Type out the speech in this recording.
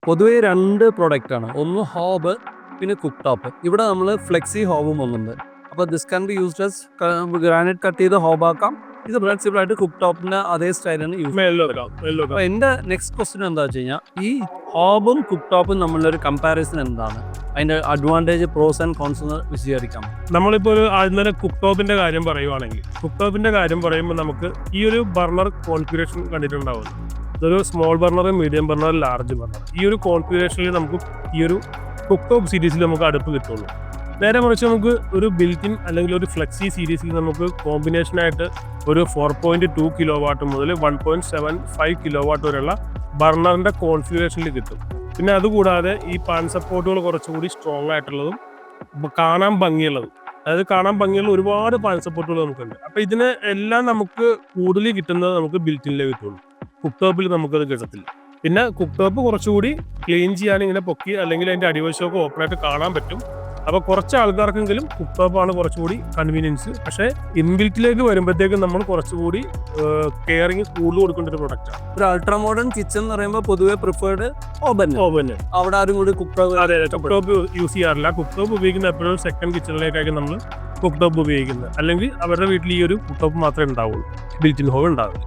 പൊതുവേ 2 പ്രൊഡക്റ്റാണ്. ഒന്ന് ഹോബ്, പിന്നെ കുക്ക് ടോപ്പ്. ഇവിടെ നമ്മൾ ഫ്ലെക്സി ഹോബും വന്നിട്ടുണ്ട്. അപ്പോൾ this can be used as granite cut ചെയ്ത് ഹോബാക്കാം. ഇത് ഫ്ലെക്സിബിൾ ആയിട്ട് കുക്ക് ടോപ്പിൻ്റെ അതേ സ്റ്റൈലാണ് യൂസ് ചെയ്യാം. അപ്പോൾ എൻ്റെ നെക്സ്റ്റ് ക്വസ്റ്റ്യൻ എന്താ വെച്ച് കഴിഞ്ഞാൽ, ഈ ഹോബും കുക്ക് ടോപ്പും തമ്മിലൊരു കമ്പാരിസൺ എന്താണ്? അതിൻ്റെ അഡ്വാൻറ്റേജ്, പ്രോസ് ആൻഡ് കോൺസ് എന്ന് വിശദീകരിക്കാം. നമ്മളിപ്പോൾ ഒരു ആദ്യം കുക്ക് ടോപ്പിൻ്റെ കാര്യം പറയുവാണെങ്കിൽ, കുക്ക് ടോപ്പിൻ്റെ കാര്യം പറയുമ്പോൾ നമുക്ക് ഈ ഒരു ബർണർ കോൺഫിഗറേഷൻ കണ്ടിട്ടുണ്ടാവുന്നു. ഇതൊരു small burner, medium burner, large burner. ഈ ഒരു കോൺഫിഗറേഷനിൽ നമുക്ക് ഈ ഒരു കുക്ക് ടോപ്പ് സീരീസിൽ നമുക്ക് അടുപ്പ് കിട്ടുള്ളൂ. നേരെ മറിച്ച് നമുക്ക് ഒരു ബിൽറ്റിൻ അല്ലെങ്കിൽ ഒരു ഫ്ലെക്സി സീരീസിൽ നമുക്ക് കോമ്പിനേഷനായിട്ട് ഒരു 4.2 കിലോ വാട്ട് മുതൽ 1.75 കിലോ വാട്ട് വരെയുള്ള ബർണറിൻ്റെ കോൺഫിഗറേഷനിൽ കിട്ടും. പിന്നെ അതുകൂടാതെ ഈ പാൻ സപ്പോർട്ടുകൾ കുറച്ചുകൂടി സ്ട്രോങ് ആയിട്ടുള്ളതും കാണാൻ ഭംഗിയുള്ളതും, അതായത് കാണാൻ ഭംഗിയുള്ള ഒരുപാട് പാൻ സപ്പോർട്ടുകൾ നമുക്കുണ്ട്. അപ്പോൾ ഇതിന് എല്ലാം നമുക്ക് കൂടുതൽ കിട്ടുന്നത് നമുക്ക് ബിൽറ്റിനിലേ കിട്ടുള്ളൂ. കുക്ക് ടോപ്പിൽ നമുക്കത് കിട്ടത്തില്ല. പിന്നെ കുക്ക് ടോപ്പ് കുറച്ചുകൂടി ക്ലീൻ ചെയ്യാൻ ഇങ്ങനെ പൊക്കി അല്ലെങ്കിൽ അതിൻ്റെ അടിവശമൊക്കെ ഓപ്പണായിട്ട് കാണാൻ പറ്റും. അപ്പോൾ കുറച്ച് ആൾക്കാർക്കെങ്കിലും കുക്ക് ടോപ്പാണ് കുറച്ചുകൂടി കൺവീനിയൻസ്. പക്ഷേ ഇൻബിൽറ്റിലേക്ക് വരുമ്പോഴത്തേക്കും നമ്മൾ കുറച്ചുകൂടി കെയറിങ് കൂടുതൽ കൊടുക്കേണ്ട ഒരു പ്രൊഡക്റ്റാണ്. ഒരു അൾട്രാ മോഡേൺ കിച്ചൺ എന്ന് പറയുമ്പോൾ പൊതുവെ പ്രിഫേർഡ് ഓവൻ. അവിടെ ആരും കൂടി കുക്ക് ടോപ്പ് യൂസ് ചെയ്യാറില്ല. കുക്ക് ടോപ്പ് ഉപയോഗിക്കുന്ന എപ്പോഴും സെക്കൻഡ് കിച്ചണിലേക്കായിരിക്കും നമ്മൾ കുക്ക് ടോപ്പ് ഉപയോഗിക്കുന്നത്. അല്ലെങ്കിൽ അവരുടെ വീട്ടിൽ ഈ ഒരു കുക്ക് ടോപ്പ് മാത്രമേ ഉണ്ടാവുള്ളൂ, ബിൽറ്റിൻ ഹോൾ ഉണ്ടാവില്ല.